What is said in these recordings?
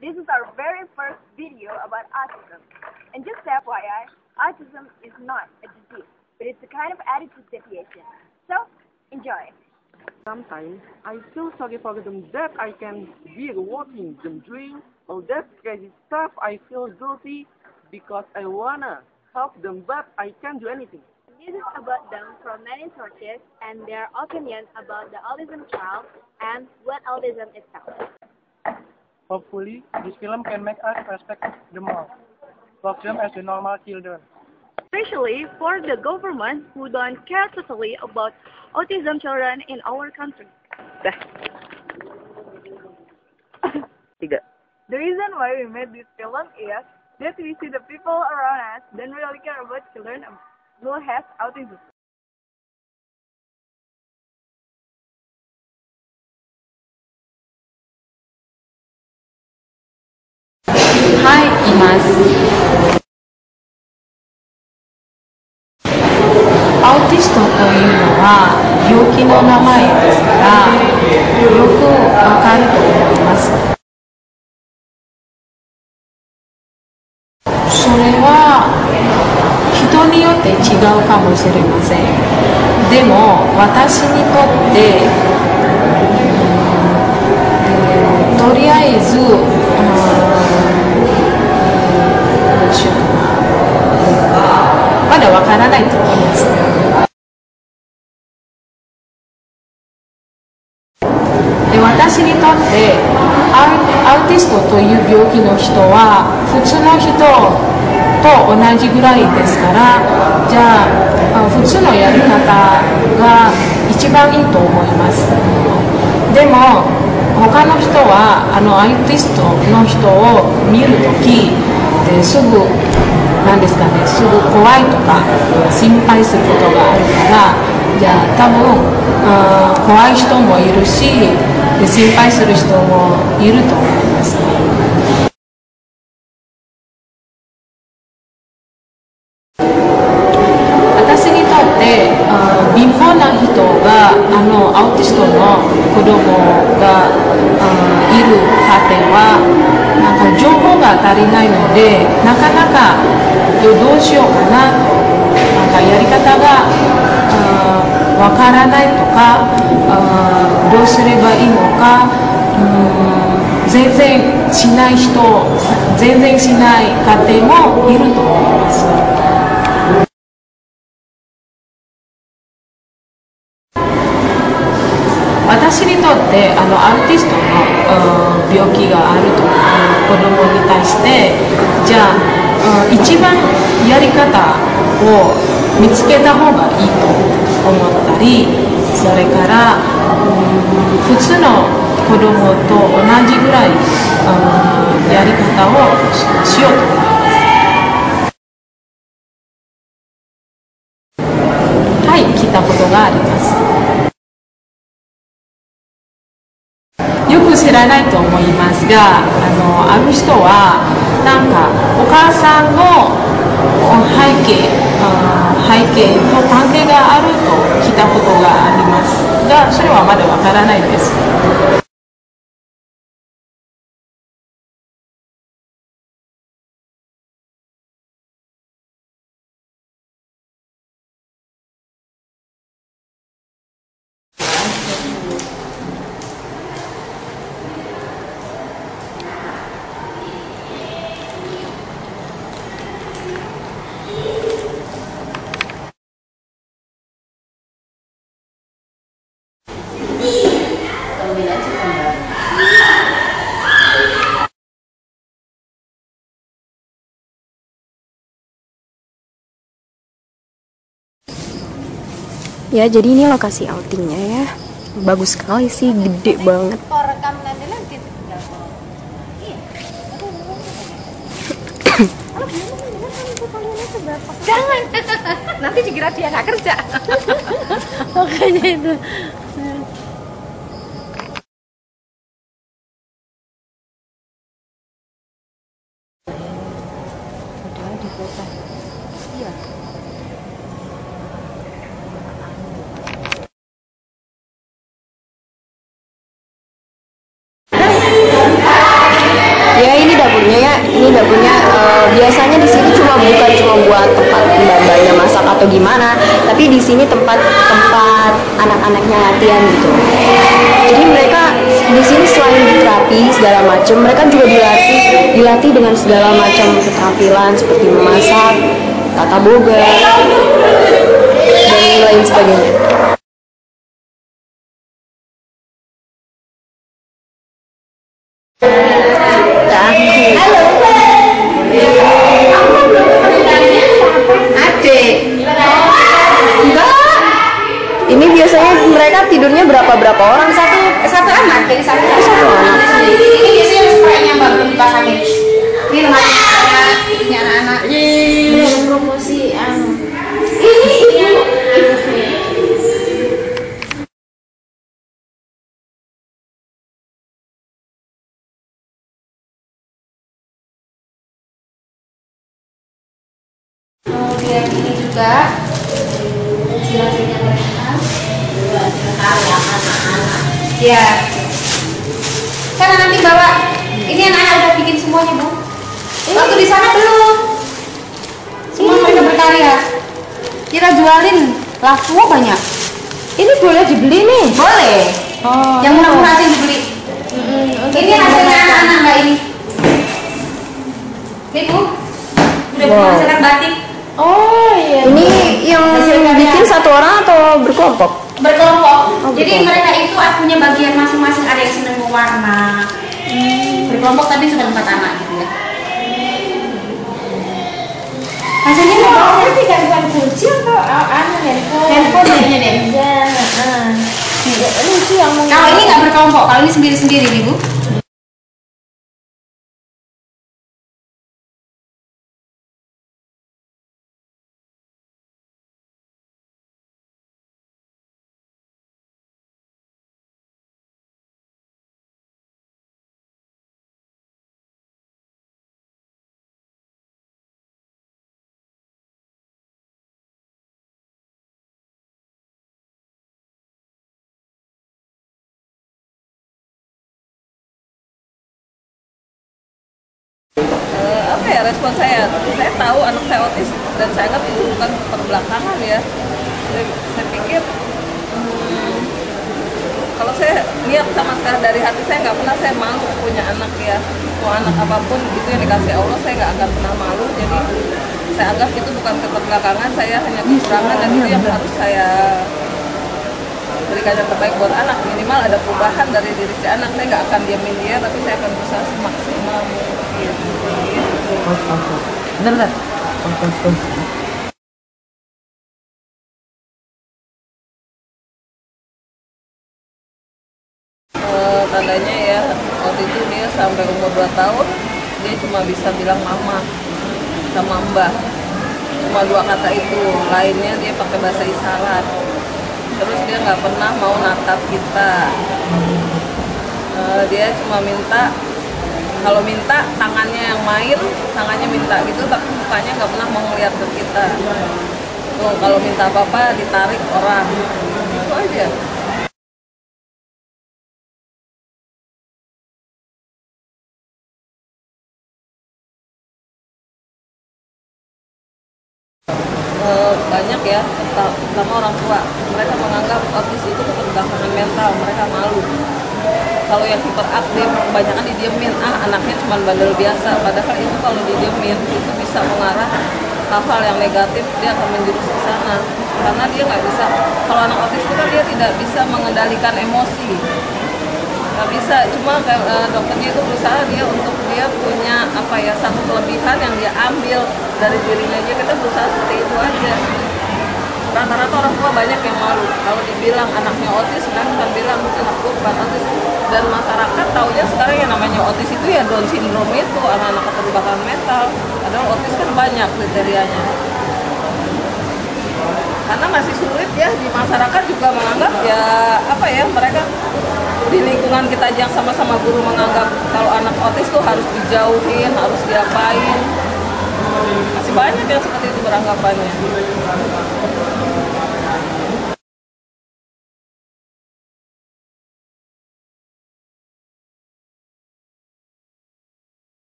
This is our very first video about autism. And just FYI, autism is not a disease, but it's a kind of attitude deviation. So, enjoy. Sometimes I feel sorry for them that I can be watching them doing all that crazy stuff. I feel guilty because I wanna help them, but I can't do anything. This is about them from many sources and their opinion about the autism child and what autism itself. Hopefully, this film can make us respect them more, love them as the normal children. Especially for the government who don't care totally about autism children in our country. Tiga. The reason why we made this film is that we see the people around us don't really care about children who have autism. Hi, います。アウティストというのは病気の名前ですからよくわかると思います。それは人によって違うかもしれません。でも私にとってとりあえずまだわからないと思います。で、私にとってアウティストという病気の人は普通の人と同じぐらいですから、じゃあ普通のやり方が一番いいと思います。でも他の人はアウティストの人を見るときですぐなんですかね、すぐ怖いとか心配することがあるから、じゃあ多分怖い人もいるし心配する人もいると思います。私にとって貧乏な人がアウティストの子供がいる家庭はなんか情報が足りないのでなかなかどうしようかなとなんかやり方がわからないとかどうすればいいのか全然しない人全然しない家庭もいると思います。私にとってアウティストの病気があると子供に対してじゃあ一番やり方を見つけた方がいいと思ったりそれから普通の子供と同じぐらいやり方をしようと思います。はい、聞いたことがあります。よく知らないと思いますがある人はなんかお母さんの背景と関係があると聞いたことがありますがそれはまだわからないです。Ya, jadi ini lokasi outingnya ya. Bagus sekali sih, gede banget. Jangan, nanti dikira dia nggak kerja. Makanya itu. Udah di kota. Iya. atau gimana, tapi di sini tempat anak-anaknya latihan gitu. Jadi mereka di sini selain diterapi segala macam, mereka juga dilatih dengan segala macam keterampilan seperti memasak, tata boga, dan lain sebagainya. Halo. Adik. Ini biasanya mereka tidurnya berapa orang? Satu anak, jadi satu anak. Ini biasanya spraynya Mbak belum dipasangin. Ini lemarinya punya anak-anak. Belum promosi. Ini. Kemudian ini juga hasil-hasilnya mereka. Ya. Kan nanti bawa. Ini anak-anak udah bikin semuanya, Bu. Waktu di sana belum. Semua mereka berkarya. Kita jualin, laku banyak. Ini boleh dibeli nih? Boleh. Oh. Yang murah-murah aja yang dibeli. Ini hasilnya anak-anak Mbak ini. Ini Bu. Udah menghasilkan batik. Oh iya. Ini yang bikin satu orang atau berkelompok? Berkelompok. Oh, Jadi mereka itu punya bagian masing-masing, ada yang senang mewarna. Berkelompok tapi cuma 4 anak gitu ya. Hasilnya apa? Ini bukan kunci atau handphone? Handphone kayaknya deh. Ya, lucu yang mau. Kalau ini nggak berkelompok, kalau ini sendiri-sendiri nih Bu. Apa ya respon saya tahu anak saya otis dan saya anggap itu bukan perbelakangan ya. Saya pikir kalau saya niat sama sekali dari hati saya nggak pernah saya malu punya anak ya, mau anak apapun itu yang dikasih Allah saya nggak akan pernah malu. Jadi saya anggap itu bukan keterbelakangan, saya hanya kekurangan dan itu yang harus saya berikan yang terbaik buat anak. Minimal ada perubahan dari diri si anak, saya nggak akan diamin dia tapi saya akan berusaha semaksimal mungkin. Bener. Tandanya ya waktu itu dia sampai umur 2 tahun dia cuma bisa bilang mama sama mbah, cuma 2 kata itu, lainnya dia pakai bahasa isyarat. Terus dia nggak pernah mau natap kita. Dia cuma minta, kalau minta tangannya yang main, tangannya minta gitu, tapi mukanya nggak pernah mau ngeliat ke kita. Tuh, kalau minta apa-apa ditarik orang, itu aja. Banyak ya, terutama orang tua, mereka menganggap autis itu keterbelakangan mental, mereka malu. Kalau yang hiperaktif kebanyakan didiemin, anaknya cuma bandel biasa, padahal itu kalau didiemin itu bisa mengarah hal-hal yang negatif, dia akan menjurus ke sana karena dia nggak bisa. Kalau anak autis itu kan dia tidak bisa mengendalikan emosi, nggak bisa. Cuma dokternya itu berusaha dia untuk dia punya apa ya, satu kelebihan yang dia ambil dari dirinya aja. Kita berusaha seperti itu aja. Rata-rata orang tua banyak yang malu kalau dibilang anaknya otis, kan bilang anakku bukan otis. Dan masyarakat taunya sekarang yang namanya otis itu ya Down syndrome itu, anak-anak keterbelakangan mental. Padahal otis kan banyak kriterianya. Karena masih sulit ya, di masyarakat juga menganggap ya apa ya, mereka di lingkungan kita aja yang sama-sama guru menganggap kalau anak otis tuh harus dijauhin, harus diapain. Masih banyak yang seperti itu beranggapannya.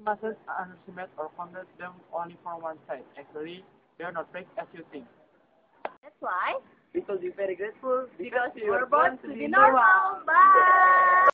mustn't underestimate or compare them only from one side. Actually, they are not fake as you think. That's why We should be very grateful because we were born to be normal. Bye!